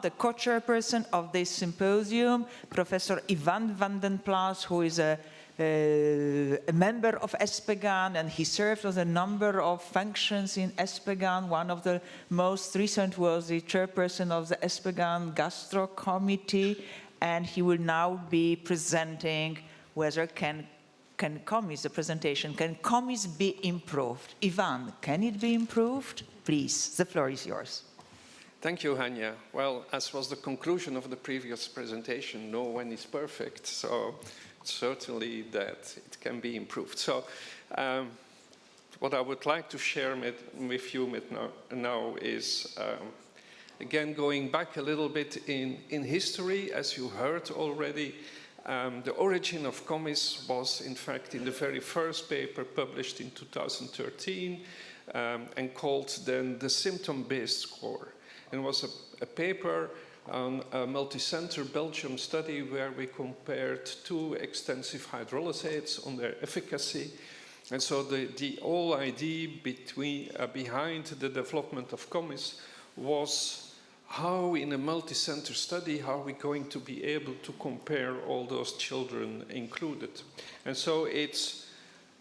the co-chairperson of this symposium, Professor Yvan Vandenplas, who is a member of ESPGHAN, and he served on a number of functions in ESPGHAN. One of the most recent was the chairperson of the ESPGHAN Gastro Committee, and he will now be presenting whether can CoMiSS, the presentation, can CoMiSS be improved? Yvan, can it be improved? Please, the floor is yours. Thank you, Hanya. Well, as was the conclusion of the previous presentation, no one is perfect, so certainly that it can be improved. So what I would like to share with you now is, again, going back a little bit in history, as you heard already. The origin of CoMiSS was, in fact, in the very first paper published in 2013 and called then the Symptom-Based Score. It was a paper on a multi-center Belgium study where we compared two extensive hydrolysates on their efficacy. And so the whole idea behind the development of CoMiSS was how in a multi-center study, how are we going to be able to compare all those children included? And so it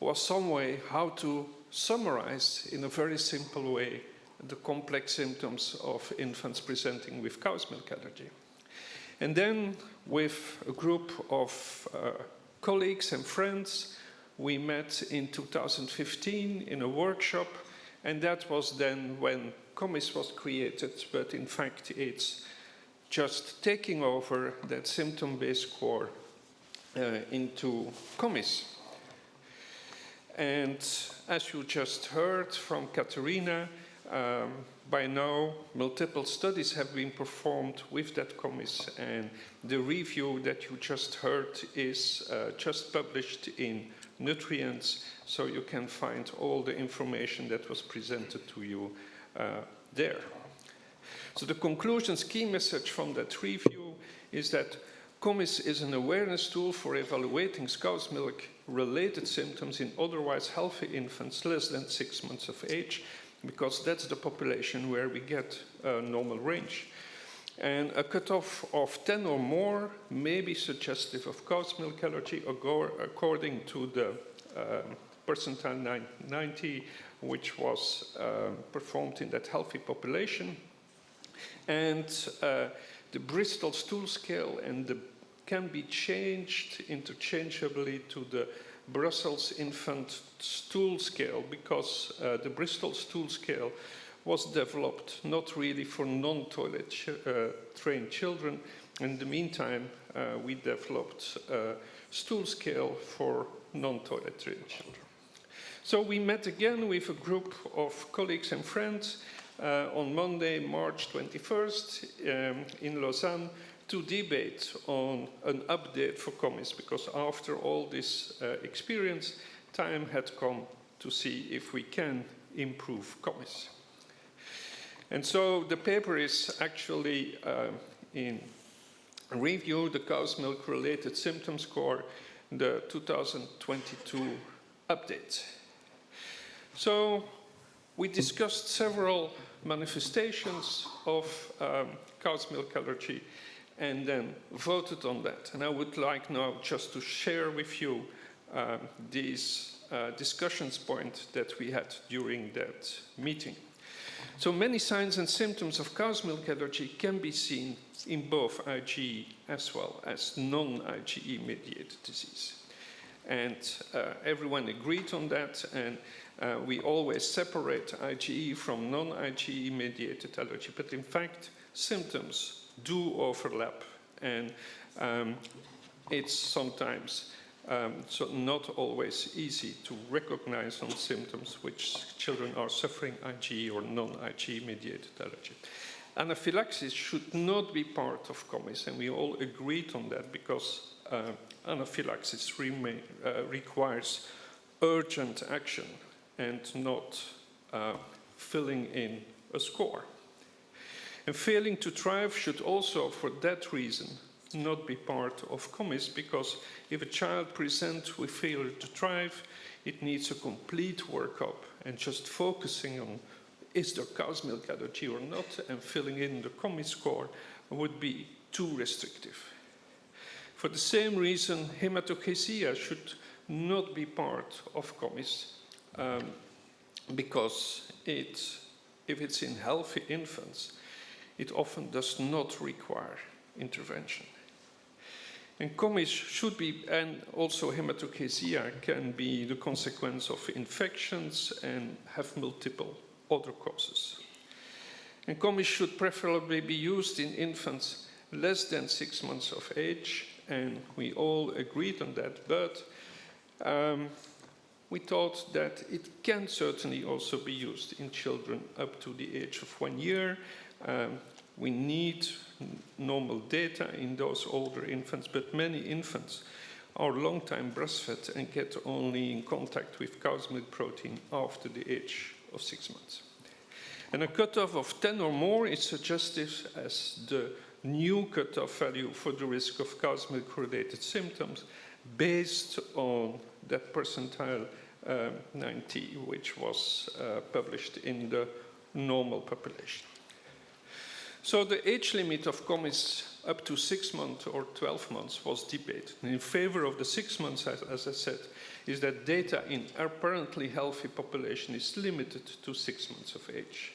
was some way how to summarize in a very simple way the complex symptoms of infants presenting with cow's milk allergy. And then with a group of colleagues and friends, we met in 2015 in a workshop, and that was then when CoMiSS was created, but in fact it's just taking over that symptom-based score into CoMiSS. And as you just heard from Katerina, by now multiple studies have been performed with that CoMiSS, and the review that you just heard is just published in Nutrients, so you can find all the information that was presented to you there. So the conclusions, key message from that review is that CoMiSS is an awareness tool for evaluating cow's milk related symptoms in otherwise healthy infants less than 6 months of age, because that's the population where we get a normal range. And a cutoff of 10 or more may be suggestive of cow's milk allergy, according to the percentile 90, which was performed in that healthy population. And the Bristol stool scale can be changed interchangeably to the Brussels infant stool scale, because the Bristol stool scale was developed not really for non-toilet trained children. In the meantime, we developed a stool scale for non-toilet trained children. So we met again with a group of colleagues and friends on Monday, March 21st in Lausanne to debate on an update for CoMiSS, because after all this experience, time had come to see if we can improve CoMiSS. And so the paper is actually in review, the cow's milk related symptom score, the 2022 update. So we discussed several manifestations of cow's milk allergy and then voted on that. And I would like now just to share with you these discussions points that we had during that meeting. So many signs and symptoms of cow's milk allergy can be seen in both IgE as well as non-IgE mediated disease. And everyone agreed on that, and we always separate IgE from non-IgE mediated allergy, but in fact, symptoms do overlap, and it's sometimes so not always easy to recognize on symptoms which children are suffering IgE or non-IgE mediated allergy. Anaphylaxis should not be part of CoMiSS, and we all agreed on that, because anaphylaxis requires urgent action and not filling in a score. And failing to thrive should also, for that reason, not be part of CoMiSS, because if a child presents with failure to thrive, it needs a complete workup, and just focusing on is there cow's milk allergy or not, and filling in the CoMiSS score would be too restrictive. For the same reason, hematochezia should not be part of CoMiSS, because if it's in healthy infants, it often does not require intervention. And CoMiSS should be, and also hematochezia can be the consequence of infections and have multiple other causes. And CoMiSS should preferably be used in infants less than 6 months of age, and we all agreed on that, but we thought that it can certainly also be used in children up to the age of 1 year. We need normal data in those older infants, but many infants are long-time breastfed and get only in contact with cow's milk protein after the age of 6 months. And a cutoff of 10 or more is suggestive as the new cutoff value for the risk of cow's milk-related symptoms based on that percentile 90, which was published in the normal population. So the age limit of CoMiSS up to 6 months or 12 months was debated. And in favor of the 6 months, as I said, is that data in apparently healthy population is limited to 6 months of age.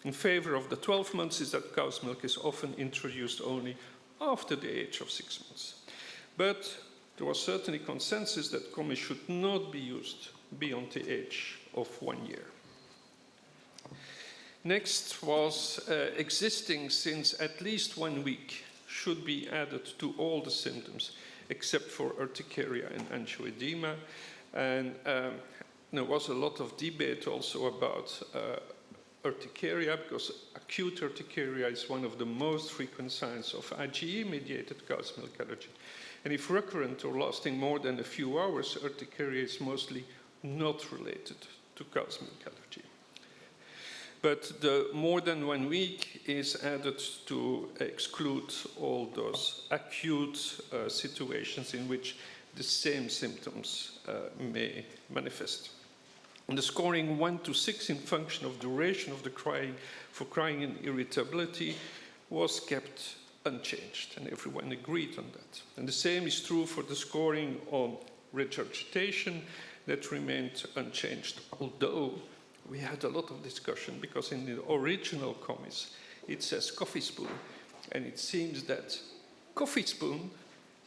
In favor of the 12 months is that cow's milk is often introduced only after the age of 6 months. But there was certainly consensus that CoMiSS should not be used beyond the age of 1 year. Next was existing since at least 1 week should be added to all the symptoms except for urticaria and angioedema. And there was a lot of debate also about urticaria, because acute urticaria is one of the most frequent signs of IgE-mediated cow's milk allergy. And if recurrent or lasting more than a few hours, urticaria is mostly not related to cow's milk allergy. But the more than 1 week is added to exclude all those acute situations in which the same symptoms may manifest. And the scoring 1 to 6 in function of duration of the crying for crying and irritability was kept unchanged, and everyone agreed on that. And the same is true for the scoring on regurgitation, that remained unchanged, although we had a lot of discussion because in the original CoMiSS it says coffee spoon, and it seems that coffee spoon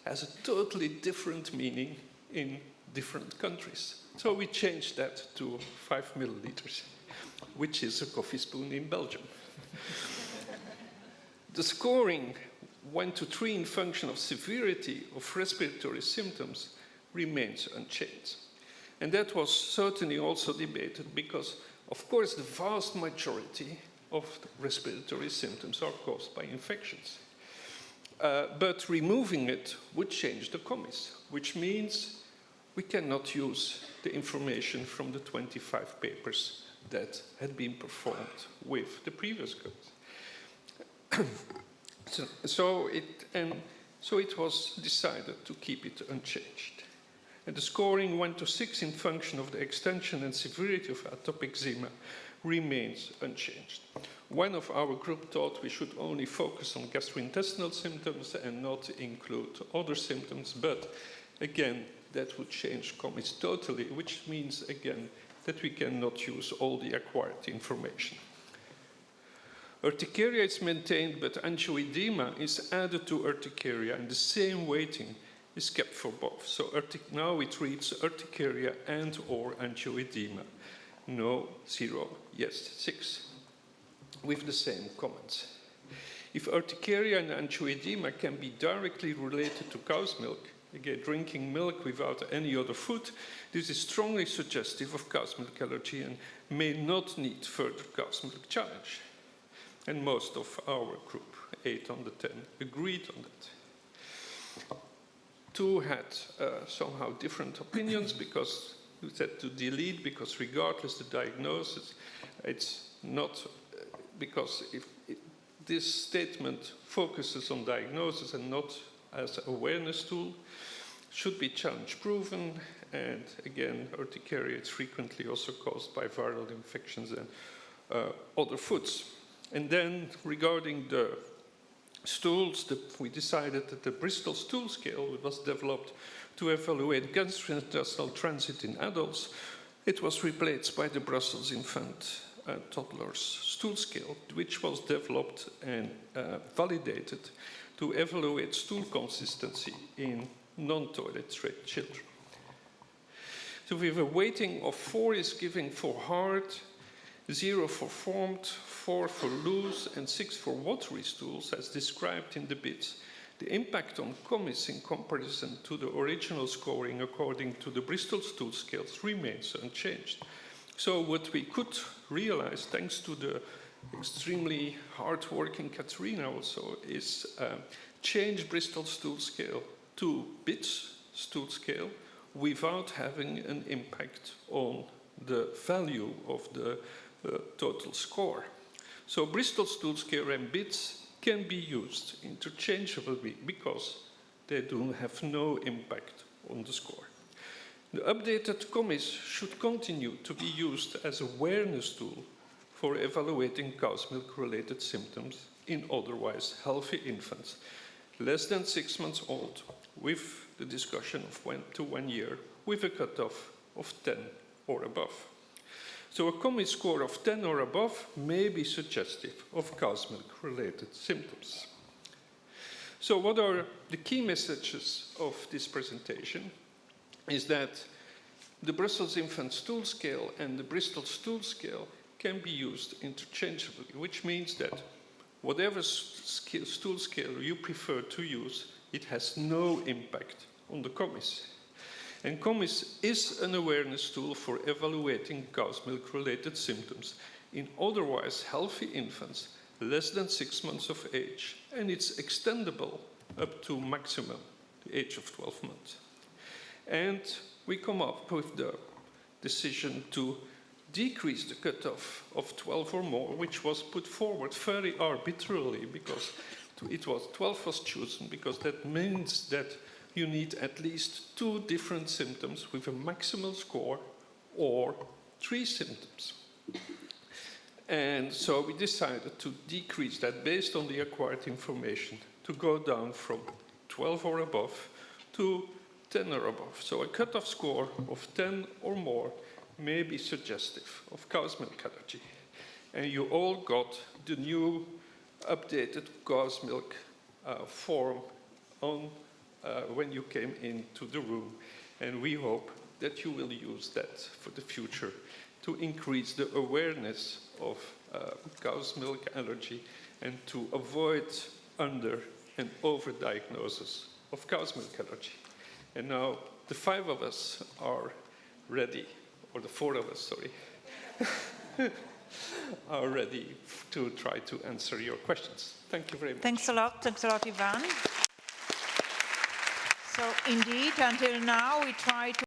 has a totally different meaning in different countries. So we changed that to 5 milliliters, which is a coffee spoon in Belgium. The scoring 1 to 3 in function of severity of respiratory symptoms remains unchanged. And that was certainly also debated because, of course, the vast majority of respiratory symptoms are caused by infections. But removing it would change the CoMiSS, which means we cannot use the information from the 25 papers that had been performed with the previous codes. So it was decided to keep it unchanged. And the scoring 1 to 6 in function of the extension and severity of atopic eczema remains unchanged. One of our group thought we should only focus on gastrointestinal symptoms and not include other symptoms, but again, that would change CoMiSS totally, which means, again, that we cannot use all the acquired information. Urticaria is maintained, but angioedema is added to urticaria, and the same weighting is kept for both. So now it reads urticaria and or angioedema. No, 0, yes, 6, with the same comments. If urticaria and angioedema can be directly related to cow's milk, again, drinking milk without any other food, this is strongly suggestive of cow's milk allergy and may not need further cow's milk challenge. And most of our group, 8 on the 10, agreed on that. 2 had somehow different opinions because we said to delete, because regardless the diagnosis, it's not, because if this statement focuses on diagnosis and not as an awareness tool, should be challenge proven, and again, urticaria is frequently also caused by viral infections and other foods. And then regarding the stools, we decided that the Bristol stool scale was developed to evaluate gastrointestinal transit in adults. It was replaced by the Brussels infant toddlers stool scale, which was developed and validated to evaluate stool consistency in non-toilet trained children. So we have a weighting of 4 is given for hard, 0 for formed, 4 for loose, and 6 for watery stools, as described in the bits. The impact on CoMiSS in comparison to the original scoring according to the Bristol stool scales remains unchanged. So what we could realize, thanks to the extremely hard-working Katerina also, is change Bristol stool scale to BITS stool scale without having an impact on the value of the total score. So Bristol stool scale and BITS can be used interchangeably because they do have no impact on the score. The updated CoMiSS should continue to be used as an awareness tool for evaluating cow's milk-related symptoms in otherwise healthy infants less than 6 months old, with the discussion of 1 to 1 year, with a cutoff of 10 or above. So a CoMiSS score of 10 or above may be suggestive of cow's milk-related symptoms. So what are the key messages of this presentation? Is that the Brussels infant stool scale and the Bristol stool scale can be used interchangeably, which means that whatever stool scale you prefer to use, it has no impact on the CoMiSS. And CoMiSS is an awareness tool for evaluating cow's milk-related symptoms in otherwise healthy infants less than 6 months of age, and it's extendable up to maximum the age of 12 months. And we come up with the decision to decrease the cutoff of 12 or more, which was put forward very arbitrarily because 12 was chosen because that means that you need at least 2 different symptoms with a maximal score or 3 symptoms. And so we decided to decrease that based on the acquired information to go down from 12 or above to 10 or above. So a cutoff score of 10 or more may be suggestive of cow's milk allergy. And you all got the new updated cow's milk form on when you came into the room. And we hope that you will use that for the future to increase the awareness of cow's milk allergy and to avoid under and overdiagnosis of cow's milk allergy. And now the 5 of us are ready, or the 4 of us, sorry, are ready to try to answer your questions. Thank you very much. Thanks a lot, Yvan. So indeed, until now we try to